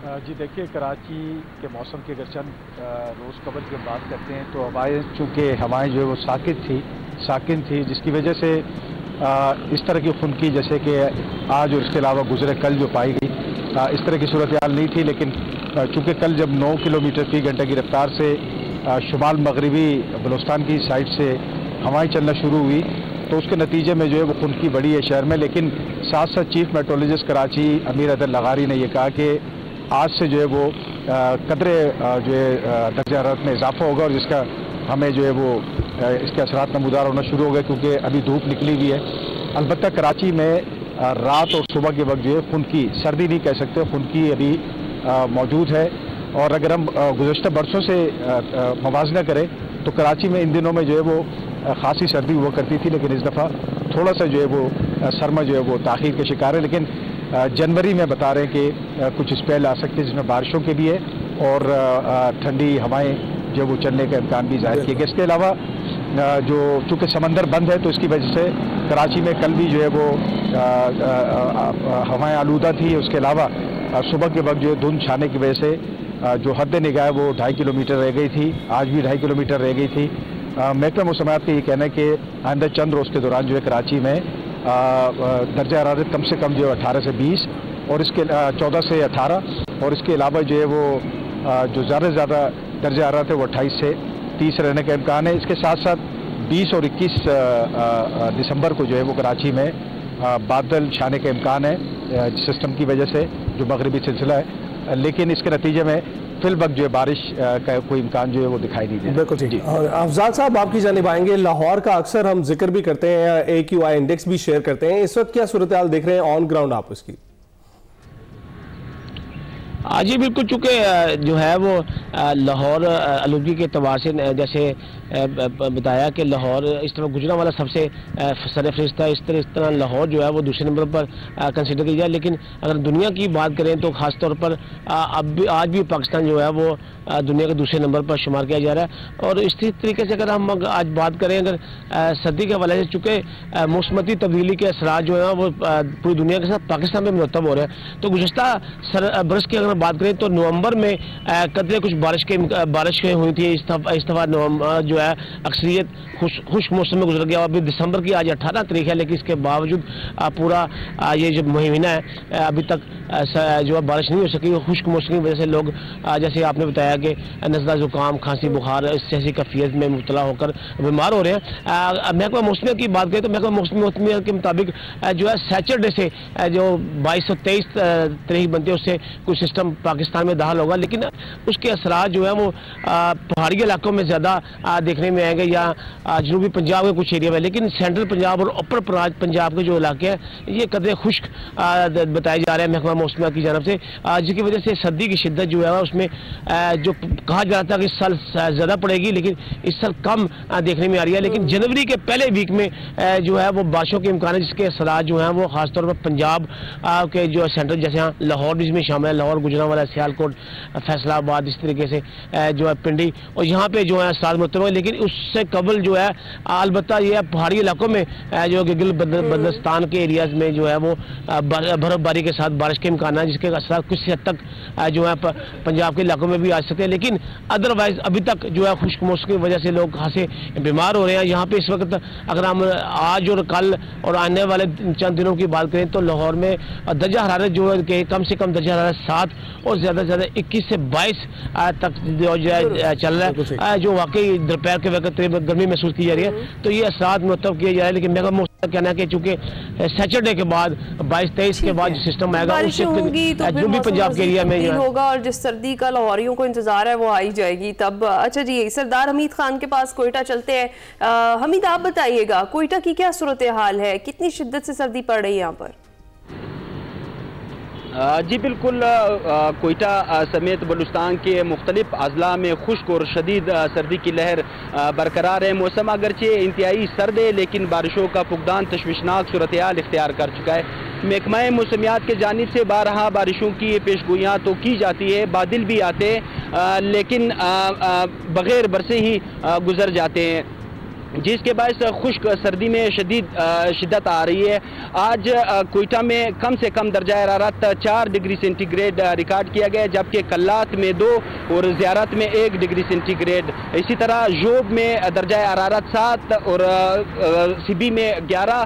जी देखिए, कराची के मौसम की अगर चंद रोज़ कबल की बात करते हैं तो चूँकि हवाएं जो है वो साकिन थी जिसकी वजह से इस तरह की खुनकी जैसे कि आज और इसके अलावा गुजरे कल जो पाई गई, इस तरह की सूरत हाल नहीं थी। लेकिन चूँकि कल जब 9 किलोमीटर फी घंटे की रफ्तार से शुमाल मगरबी बलूचिस्तान की साइड से हवाएं चलना शुरू हुई तो उसके नतीजे में जो है वो खुनकी बढ़ी है शहर में। लेकिन साथ साथ चीफ मेट्रोलॉजिस्ट कराची अमीर अदल लगारी ने यह कहा कि आज से जो है वो कदरे जो है दर्जा हरारत में इजाफा होगा और जिसका हमें जो है वो इसके असरात नमूदार होना शुरू हो गए क्योंकि अभी धूप निकली हुई है। अलबत्ता कराची में रात और सुबह के वक्त जो है खुनकी, सर्दी नहीं कह सकते, खुनकी अभी मौजूद है। और अगर हम गुज़श्ता बरसों से मवाजना करें तो कराची में इन दिनों में जो है वो खासी सर्दी हुआ करती थी, लेकिन इस दफ़ा थोड़ा सा जो है वो सरमा जो है वो ताख़ीर के शिकार है। लेकिन जनवरी में बता रहे हैं कि कुछ स्पेल आ सकती है जिसमें बारिशों के भी है और ठंडी हवाएं जो वो चलने का इम्कान भी जाहिर किया गया। इसके अलावा जो चूँकि समंदर बंद है तो इसकी वजह से कराची में कल भी जो है वो हवाएं आलूदा थी। उसके अलावा सुबह के वक्त जो है धुंध छाने की वजह से जो हद निगाह वो 2.5 किलोमीटर रह गई थी, आज भी 2.5 किलोमीटर रह गई थी। महकमा मौसमियात का ये कहना है कि आइंदा चंद रोज़ के दौरान जो है कराची में दर्जा हरारत कम से कम जो है 18 से 20 और इसके 14 से 18 और इसके अलावा जो है वो जो ज़्यादा से ज़्यादा दर्जा हरारत है वो 28 से 30 रहने का इम्कान है। इसके साथ साथ 20 और 21 दिसंबर को जो है वो कराची में बादल छाने का इम्कान है सिस्टम की वजह से जो मगरबी सिलसिला है, लेकिन इसके नतीजे में फिल वक्त जो है बारिश का कोई इम्कान जो है वो दिखाई नहीं दे। बिल्कुल ठीक। और अफजाल साहब आपकी जानिब आएंगे, लाहौर का अक्सर हम जिक्र भी करते हैं, AQI इंडेक्स भी शेयर करते हैं, इस वक्त क्या सूरत हाल देख रहे हैं ऑन ग्राउंड आप इसकी? जी बिल्कुल, चूँकि जो है वो लाहौर आलूगी के अतबार से जैसे बताया कि लाहौर इस तरह गुजरा वाला सबसे सरफहरिस्त है, इस तरह लाहौर जो है वो दूसरे नंबर पर कंसिडर किया जाए। लेकिन अगर दुनिया की बात करें तो ख़ास तौर पर आज भी पाकिस्तान जो है वो दुनिया के दूसरे नंबर पर शुमार किया जा रहा है। और इसी तरीके से अगर हम आज बात करें अगर सर्दी के हवाले से, चूँकि मौसमती तब्दीली के असरात जो है वो पूरी दुनिया के साथ पाकिस्तान में मुरतब हो रहे हैं, तो गुज़श्ता बरस की अगर बात करें तो नवंबर में कतरे कुछ बारिश हुई थी। इस दफ़ा नवंबर जो है अक्सरियत खुश्क मौसम में गुजर गया। अभी दिसंबर की आज 18 तारीख है, लेकिन इसके बावजूद पूरा ये जो महीना है अभी तक जो है बारिश नहीं हो सकी। खुश्क मौसम की वजह से लोग जैसे आपने बताया कि नज़ला ज़ुकाम, खांसी, बुखार ऐसी कैफियत में मुब्तला होकर बीमार हो रहे हैं। महकमा मौसमियात की बात करें तो महकमा मौसमियात के मुताबिक जो है सैटरडे से जो 22 और 23 तारीख बनती है उससे कुछ सिस्टम पाकिस्तान में दाखिल होगा, लेकिन उसके असरात जो है वो पहाड़ी इलाकों में ज़्यादा देखने में आएंगे या जनूबी पंजाब के कुछ एरिया में। लेकिन सेंट्रल पंजाब और अपर पंजाब के जो इलाके हैं ये कदरे खुश्क बताए जा रहे हैं महकमा मौसमियात की जानब से, जिसकी वजह से सर्दी की शिद्दत जो है उसमें जो कहा जा रहा था कि इस साल ज़्यादा पड़ेगी लेकिन इस साल कम देखने में आ रही है। लेकिन जनवरी के पहले वीक में जो है वो बारिशों के इम्कान है, जिसके असरात जो हैं वो खासतौर पर पंजाब के जो सेंट्रल जैसे यहाँ लाहौर भी इसमें शामिल है, लाहौर, गुजरांवाला, सियालकोट, फैसलाबाद, इस तरीके से जो है पिंडी और यहाँ पे जो है साल मुतब। लेकिन उससे कबल जो है अलबत्ता ये पहाड़ी इलाकों में जो गिल बल्तिस्तान के एरियाज में जो है वो बर्फबारी के साथ बारिश के इम्कान है, जिसके असर कुछ हद तक जो है पंजाब के इलाकों में भी आ सकते हैं। लेकिन अदरवाइज अभी तक जो है खुश्क मौसम की वजह से लोग खासे बीमार हो रहे हैं। यहाँ पे इस वक्त अगर हम आज और कल और आने वाले चंद दिनों की बात करें तो लाहौर में दर्जा हरारत जो है कम से कम दर्जा हरारत 7 और ज़्यादा से ज़्यादा 21 से 22 तक जो है चल रहा है, जो वाकई दोपहर के वक्त गर्मी महसूस की जा रही है। तो ये असरात मुरतब किए जा रहे हैं। लेकिन मेरा मौसम कहना है कि चूँकि सैटरडे के बाद 22-23 के बाद जो सिस्टम आएगा जनूबी पंजाब के एरिया में होगा और जिस सर्दी का लाहौरियों को इंतजार है वो आई जाएगी तब। अच्छा जी, सरदार हमीद खान के पास कोयटा चलते हैं। हमीद आप बताइएगा कोयटा की क्या सूरत हाल है, कितनी शिद्दत से सर्दी पड़ रही है यहाँ पर? जी बिल्कुल, कोयटा समेत बलूचिस्तान के मुख्तलिफ अजला में खुश्क और शदीद सर्दी की लहर बरकरार है। मौसम अगरचे इंतहाई सर्द है लेकिन बारिशों का फुकदान तशवीशनाक सूरत हाल इख्तियार कर चुका है। महकमा मौसमियात के जानिब से बारहा बारिशों की पेशगोइयाँ तो की जाती है, बादल भी आते हैं लेकिन बग़ैर बरसे ही गुजर जाते हैं। जिसके बायस खुश्क सर्दी में शिद्दत आ रही है। आज कोयटा में कम से कम दर्जा हरारत 4 डिग्री सेंटीग्रेड रिकॉर्ड किया गया, जबकि कल्लात में 2 और ज़ियारत में 1 डिग्री सेंटीग्रेड। इसी तरह जोब में दर्जा हरारत 7 और सिबी में 11,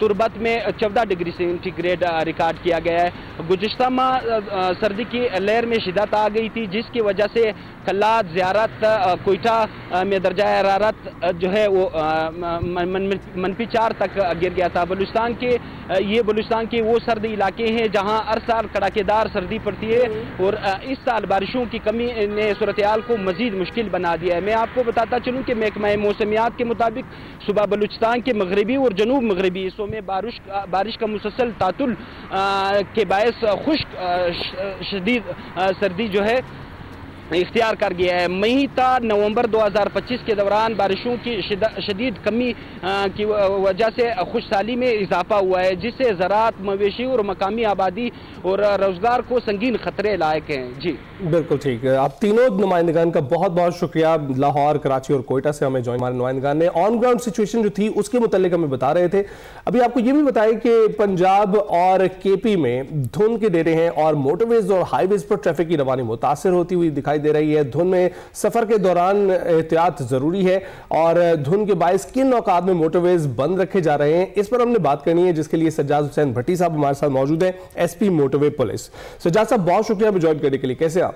तुरबत में 14 डिग्री सेंटीग्रेड रिकॉर्ड किया गया है। गुज़िश्ता माह सर्दी की लहर में शिद्दत आ गई थी, जिसकी वजह से कल्लात, ज़ियारत, कोयटा में दर्जा हरारत जो है वो -4 तक गिर गया था। बलूचिस्तान के वो सर्द इलाके हैं जहां हर साल कड़ाकेदार सर्दी पड़ती है, और इस साल बारिशों की कमी ने सूरत-ए-हाल को मजीद मुश्किल बना दिया है। मैं आपको बताता चलूं कि महकमा मौसमियात के मुताबिक सुबह बलूचिस्तान के मगरबी और जनूब मगरबी हिस्सों में बारिश का मुसलसल तातुल के बायस खुश्क शदीद सर्दी जो है इख्तियार कर गया है। मई ta नवंबर 2025 के दौरान बारिशों की शदीद कमी की वजह से खुशहाली में इजाफा हुआ है, जिससे ज़राअत, मवेशी और मकामी आबादी और रोजगार को संगीन खतरे लायक हैं। जी बिल्कुल ठीक है। आप तीनों नुमाइंदगान का बहुत बहुत शुक्रिया। लाहौर, कराची और कोयटा से हमें ज्वाइन हमारे नुमाइंदगान ने ऑन ग्राउंड सिचुएशन जो थी उसके मुतालिक हमें बता रहे थे। अभी आपको ये भी बताएं कि पंजाब और केपी में धुंध के डेरे हैं और मोटरवेज और हाईवेज पर ट्रैफिक की रवानी मुतासर होती हुई दिखाई दे रही है। धुंध में सफर के दौरान एहतियात जरूरी है और धुंध के बायस किन औकात में मोटरवेज बंद रखे जा रहे हैं, इस पर हमने बात करनी है, जिसके लिए सज्जाद हुसैन भट्टी साहब हमारे साथ मौजूद हैं, एसपी मोटरवे पुलिस। सज्जाद साहब, बहुत शुक्रिया ज्वाइन करने के लिए। कैसे आप?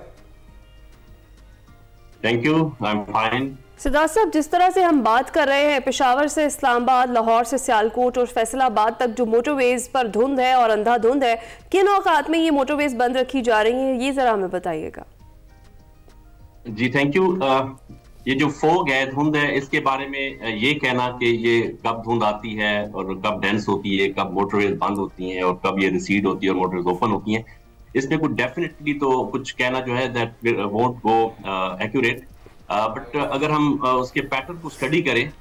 Thank you, I am fine. Sajjad साहब, जिस तरह से हम बात कर रहे हैं, पेशावर से इस्लामाबाद, लाहौर से सियालकोट और फैसलाबाद तक जो मोटरवेज पर धुंध है और अंधाधुंध है, किन औकात में ये मोटरवेज बंद रखी जा रही हैं, ये जरा हमें बताइएगा। जी थैंक यू। ये जो फोग है, धुंध है, इसके बारे में ये कहना कि ये कब धुंध आती है और कब डेंस होती है, कब मोटरवेज बंद होती हैं और कब ये रिसीड होती है और मोटरवेज ओपन होती हैं, इसमें कुछ डेफिनेटली तो कुछ कहना जो है that won't go accurate. But अगर हम उसके पैटर्न को स्टडी करें,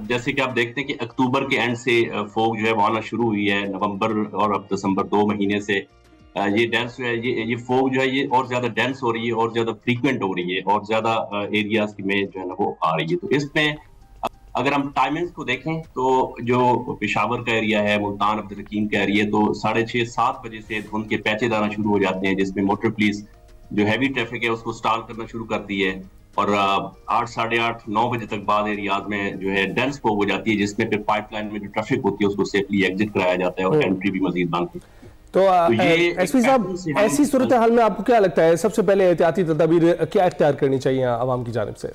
जैसे कि आप देखते हैं कि अक्टूबर के एंड से फोग जो है वो आना शुरू हुई है, नवंबर और अब दिसंबर 2 महीने से ये डेंस जो है, ये फोग जो है ये और ज्यादा डेंस हो रही है और ज्यादा फ्रीक्वेंट हो रही है और ज्यादा एरियाज में जो है ना वो आ रही है। तो इसमें अगर हम टाइमिंग्स को देखें तो जो पेशावर का एरिया है, मुल्तान, अब्दुल हकीम का एरिया, तो 6:30-7 बजे से धुंध के पैचेज आना शुरू हो जाते हैं, जिसमें मोटर पुलिस जो हैवी ट्रैफिक है उसको स्टॉल करना शुरू करती है और 8, 8:30-9 बजे तक बाद एरियाज में जो है डेंस फोग हो जाती है, जिसमें फिर पाइपलाइन में जो ट्रैफिक होती है उसको सेफली एग्जिट कराया जाता है और एंट्री भी मजीद बंद होती है। तो एसपी साहब, ऐसी सूरत हाल में आपको क्या लगता है सबसे पहले एहतियाती तदाबीर क्या इख्तियार करनी चाहिए आवाम की जानिब से?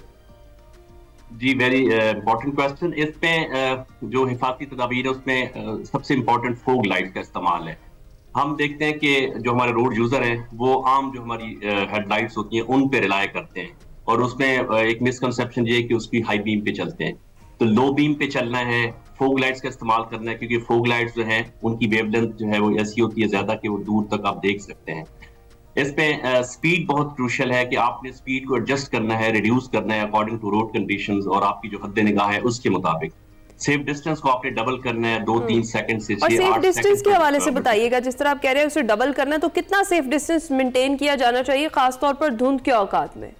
जी वेरी इंपॉर्टेंट क्वेश्चन। इसमें जो हिफाजती तदाबीर है उसमें सबसे इम्पोर्टेंट फोग लाइट का इस्तेमाल है। हम देखते हैं कि जो हमारे रोड यूजर हैं वो आम जो हमारी हेडलाइट्स होती हैं उन पे रिलाय करते हैं और उसमें एक मिसकंसेप्शन ये है कि उसकी हाई बीम पे चलते हैं। तो लो बीम पे चलना है, फोग लाइट्स का इस्तेमाल करना है, क्योंकि फोग लाइट्स जो हैं उनकी वेवलेंथ जो है वो ऐसी होती है ज्यादा कि वो दूर तक आप देख सकते हैं। इसमें स्पीड बहुत क्रूशियल है कि आपने स्पीड को एडजस्ट करना है, रिड्यूस करना है अकॉर्डिंग टू रोड कंडीशंस और आपकी जो हद निगाह है उसके मुताबिक। सेफ डिस्टेंस को आपने डबल करना है 2-3 सेकंड से 6-8 सेकंड। सेफ डिस्टेंस के हवाले से बताइएगा, जिस तरह आप कह रहे हैं उसे डबल करना है, तो कितना सेफ डिस्टेंस मेंटेन किया जाना चाहिए खासतौर पर धुंध के औकात में?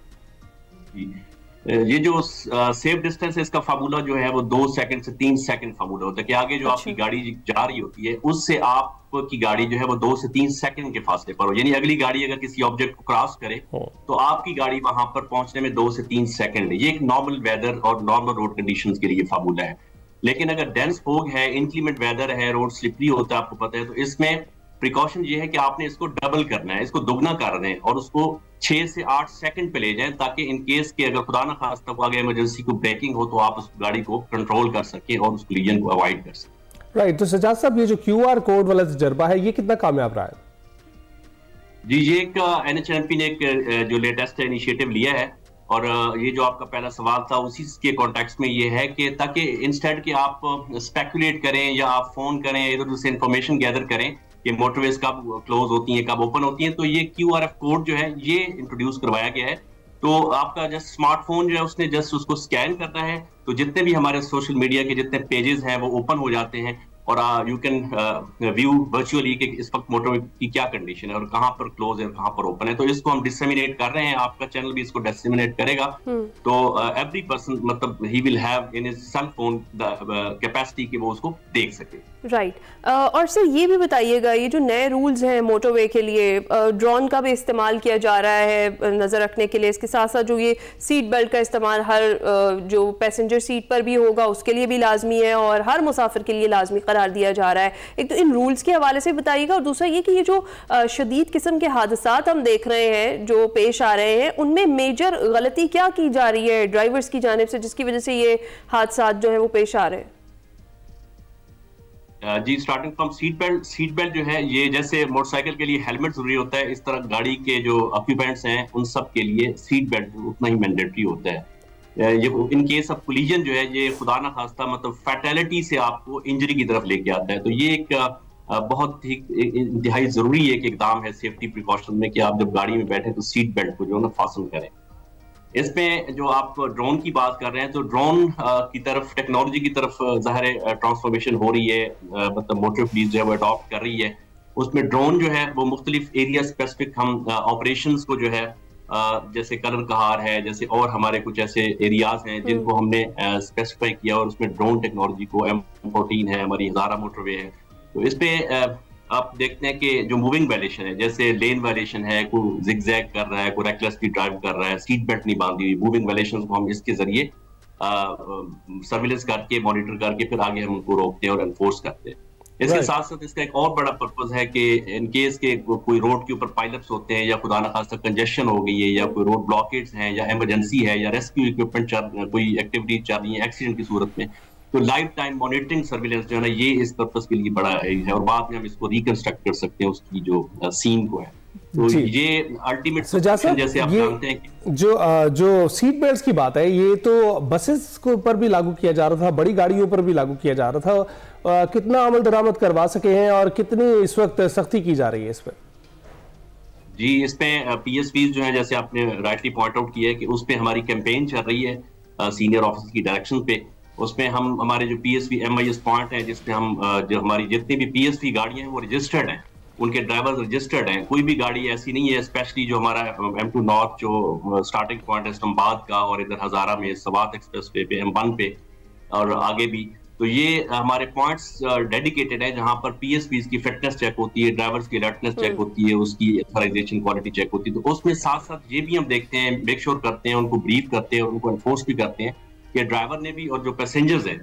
ये जो सेफ डिस्टेंस है इसका फार्मूला जो है वो 2 सेकंड से 3 सेकंड फार्मूला होता है कि आगे जो आपकी गाड़ी जा रही होती है उससे आपकी गाड़ी जो है वो 2 से 3 सेकंड के फासले पर हो, यानी अगली गाड़ी अगर किसी ऑब्जेक्ट को क्रॉस करे तो आपकी गाड़ी वहां पर पहुंचने में 2 से 3 सेकंड है। ये एक नॉर्मल वेदर और नॉर्मल रोड कंडीशंस के लिए फार्मूला है। लेकिन अगर डेंस फोग है, इंक्लीमेंट वेदर है, रोड स्लिपरी होता है, आपको पता है, तो इसमें प्रिकॉशन ये है कि आपने इसको डबल करना है, इसको दुगना कर दें और उसको 6 से 8 सेकंड पे ले जाएं, ताकि इन केस के अगर खुदा ना खास्ता आगे इमरजेंसी को ब्रेकिंग हो तो आप उस गाड़ी को कंट्रोल कर सकें और उस कोलिजन को अवॉइड कर सकें। राइट। तो सज्जाद साहब, ये जो QR कोड वाला तजर्बा है ये कितना कामयाब रहा है? जी, ये एक NHMP ने एक जो लेटेस्ट इनिशिएटिव लिया है और ये जो आपका पहला सवाल था उसी के कॉन्टेक्स्ट में ये है कि ताकि इंस्टेड कि आप स्पेकुलेट करें या आप फोन करें, इधर उधर से इंफॉर्मेशन गैदर करें कि मोटरवेज कब क्लोज होती हैं, कब ओपन होती हैं, तो ये QRF कोड जो है ये इंट्रोड्यूस करवाया गया है। तो आपका जस्ट स्मार्टफोन जो है उसने जस्ट उसको स्कैन करना है, तो जितने भी हमारे सोशल मीडिया के जितने पेजेस हैं वो ओपन हो जाते हैं और यू कैन व्यू वर्चुअली कि इस वक्त मोटरवे की क्या कंडीशन है और कहाँ पर क्लोज है और कहाँ पर ओपन है। तो इसको हम डिसेमिनेट कर रहे हैं, आपका चैनल भी इसको डिसेमिनेट करेगा। तो एवरी पर्सन मतलब he will have in his cell phone the capacity कि वो उसको देख सके। राइट और सर ये भी बताइएगा, ये जो नए रूल्स हैं मोटरवे के लिए, ड्रोन का भी इस्तेमाल किया जा रहा है नज़र रखने के लिए, इसके साथ साथ जो ये सीट बेल्ट का इस्तेमाल हर जो पैसेंजर सीट पर भी होगा उसके लिए भी लाजमी है और हर मुसाफिर के लिए लाजमी करार दिया जा रहा है। एक तो इन रूल्स के हवाले से बताइएगा, और दूसरा ये कि ये जो शदीद किस्म के हादसात हम देख रहे हैं जो पेश आ रहे हैं, उनमें मेजर गलती क्या की जा रही है ड्राइवर्स की जानिब से जिसकी वजह से ये हादसात जो है वो पेश आ रहे हैं? जी, स्टार्टिंग फ्रॉम सीट बेल्ट जो है, ये जैसे मोटरसाइकिल के लिए हेलमेट जरूरी होता है, इस तरह गाड़ी के जो ऑक्यूपेंट्स हैं उन सब के लिए सीट बेल्ट उतना ही मैंडेटरी होता है। ये इन केस ऑफ कोलिजन जो है, ये खुदा ना खास्ता मतलब फैटेलिटी से आपको इंजरी की तरफ लेके आता है। तो ये एक बहुत ही इंतहाई जरूरी एक इकदाम है सेफ्टी प्रिकॉशन में कि आप जब गाड़ी में बैठे तो सीट बेल्ट को जो है ना फासन करें। इसमें जो आप ड्रोन की बात कर रहे हैं, तो ड्रोन की तरफ टेक्नोलॉजी की तरफ ज़ाहिर ट्रांसफॉर्मेशन हो रही है, मतलब मोटर फ्लीट जो है वो अडॉप्ट कर रही है। उसमें ड्रोन जो है वो मुख्तलिफ एरिया स्पेसिफिक हम ऑपरेशंस को जो है जैसे कलर कहार है, जैसे और हमारे कुछ ऐसे एरियाज हैं जिनको हमने स्पेसिफाई किया और उसमें ड्रोन टेक्नोलॉजी को M14 है, हमारी हजारा मोटरवे है। तो इस पे आप देखते हैं कि जो मूविंग वायलेशन है, जैसे लेन वायलेशन है, कोई जिगजैग कर रहा है, कोई रेकलेसली ड्राइव कर रहा है, सीट बेल्ट नहीं बांधी हुई, मूविंग वायलेशन को हम इसके जरिए सर्विलेंस करके मॉनिटर करके फिर आगे हम उनको रोकते हैं और एनफोर्स करते हैं। इसके साथ साथ इसका एक और बड़ा पर्पज है कि इन केस के कोई रोड के ऊपर पाइलअप्स होते हैं या खुदा न खास्ता कंजेशन हो गई है या कोई रोड ब्लॉकेज हैं या इमरजेंसी है या रेस्क्यू इक्विपमेंट कोई एक्टिविटी चल रही है एक्सीडेंट की सूरत में, तो लाइफ टाइम मॉनिटरिंग सर्विलेंस जो है ना, ये इस पर्पस के लिए बड़ा है और बाद में हम इसको रिकंस्ट्रक्ट कर सकते हैं उसकी जो सीन को है। तो ये अल्टीमेट जैसे आप जानते हैं कि जो सीट बेल्ट्स की बात है, ये तो बसेस को पर भी लागू किया जा रहा था, बड़ी गाड़ियों पर भी लागू किया जा रहा था। कितना अमल दरामद करवा सके हैं और कितनी इस वक्त सख्ती की जा रही है इस पर? जी, इसमें PSVs जो है, जैसे आपने राइटली पॉइंट आउट किया है कि उस पर हमारी कैंपेन चल रही है सीनियर ऑफिसर की डायरेक्शन पे। उसमें हम हमारे जो PSV MIS पॉइंट है, जिसमें हम जो हमारी जितनी भी PSV गाड़ियां हैं वो रजिस्टर्ड हैं, उनके ड्राइवर्स रजिस्टर्ड हैं। कोई भी गाड़ी ऐसी नहीं है, स्पेशली जो हमारा M2 नॉर्थ जो स्टार्टिंग पॉइंट है इस्लामाबाद का और इधर हजारा में सवात एक्सप्रेस वे पे M1 पे और आगे भी, तो ये हमारे पॉइंट्स डेडिकेटेड है जहां पर PSVs की फिटनेस चेक होती है, ड्राइवर्स की अलर्टनेस चेक होती है, उसकी ऑथराइजेशन क्वालिटी चेक होती है। तो उसमें साथ साथ ये भी हम देखते हैं, मेक श्योर करते हैं, उनको ब्रीफ करते हैं और उनको एनफोर्स भी करते हैं कि ड्राइवर ने भी और जो पैसेंजर्स हैं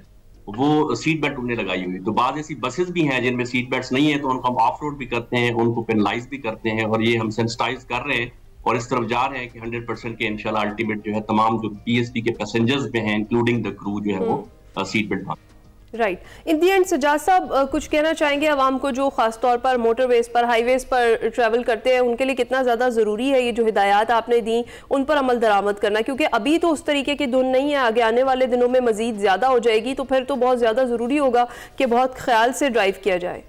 वो सीट बेल्ट उन्हें लगाई हुई। तो बाद ऐसी बसेस भी हैं जिनमें सीट बेल्ट नहीं है, तो उनको हम ऑफ रोड भी करते हैं, उनको पेनलाइज भी करते हैं और ये हम सेंसिटाइज कर रहे हैं और इस तरफ जा रहे हैं कि 100% के इंशाल्लाह अल्टीमेट जो है तमाम जो PSV के पैसेंजर्स में हैं इंक्लूडिंग द क्रू जो है वो सीट बेल्ट बांध। Right, in the end Sajjad साहब कुछ कहना चाहेंगे आवाम को जो खासतौर पर मोटरवेज पर हाईवेज पर ट्रैवल करते हैं, उनके लिए कितना ज़्यादा ज़रूरी है ये जो हिदायत आपने दी उन पर अमल दरामद करना, क्योंकि अभी तो उस तरीके की धुन नहीं है, आगे आने वाले दिनों में मज़ीद ज़्यादा हो जाएगी, तो फिर तो बहुत ज़्यादा ज़रूरी होगा कि बहुत ख्याल से ड्राइव किया जाए।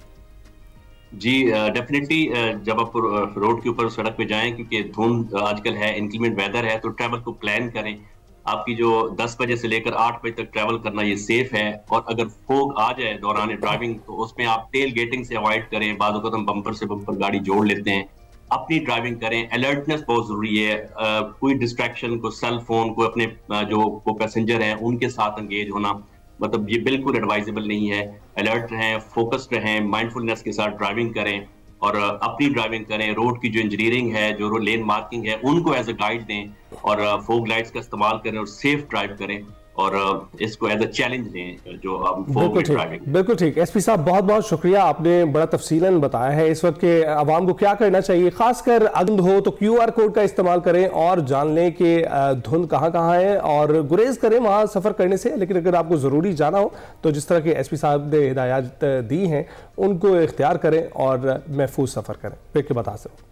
जी डेफिनेटली, जब आप रोड के ऊपर सड़क पे जाएं, क्योंकि धुंध आजकल है, इंक्लीमेंट वेदर है, तो ट्रैवल को प्लान करें। आपकी जो 10 बजे से लेकर 8 बजे तक ट्रैवल करना ये सेफ है, और अगर फोग आ जाए दौरान ड्राइविंग तो उसमें आप टेल गेटिंग से अवॉइड करें। बाद वक्त हम बम्पर से बम्पर गाड़ी जोड़ लेते हैं, अपनी ड्राइविंग करें। अलर्टनेस बहुत जरूरी है, कोई डिस्ट्रैक्शन को, सेल फोन को, अपने जो पैसेंजर हैं उनके साथ एंगेज होना मतलब ये बिल्कुल एडवाइजेबल नहीं है। अलर्ट रहें, फोकस्ड रहें, माइंडफुलनेस के साथ ड्राइविंग करें और अपनी ड्राइविंग करें। रोड की जो इंजीनियरिंग है, जो लेन मार्किंग है, उनको एज अ गाइड दें और फोग लाइट्स का इस्तेमाल करें और सेफ ड्राइव करें और इसको एज अ चैलेंज लें जो फोग ड्राइविंग। बिल्कुल ठीक। SP साहब बहुत बहुत शुक्रिया, आपने बड़ा तफसीलन बताया है इस वक्त के आवाम को क्या करना चाहिए। खासकर अगंद हो तो QR कोड का इस्तेमाल करें और जान लें कि धुंध कहाँ कहाँ है और गुरेज करें वहाँ सफ़र करने से। लेकिन अगर आपको ज़रूरी जाना हो तो जिस तरह के SP साहब ने हिदायत दी हैं उनको इख्तियार करें और महफूज सफ़र करें। फिर के बता सकते।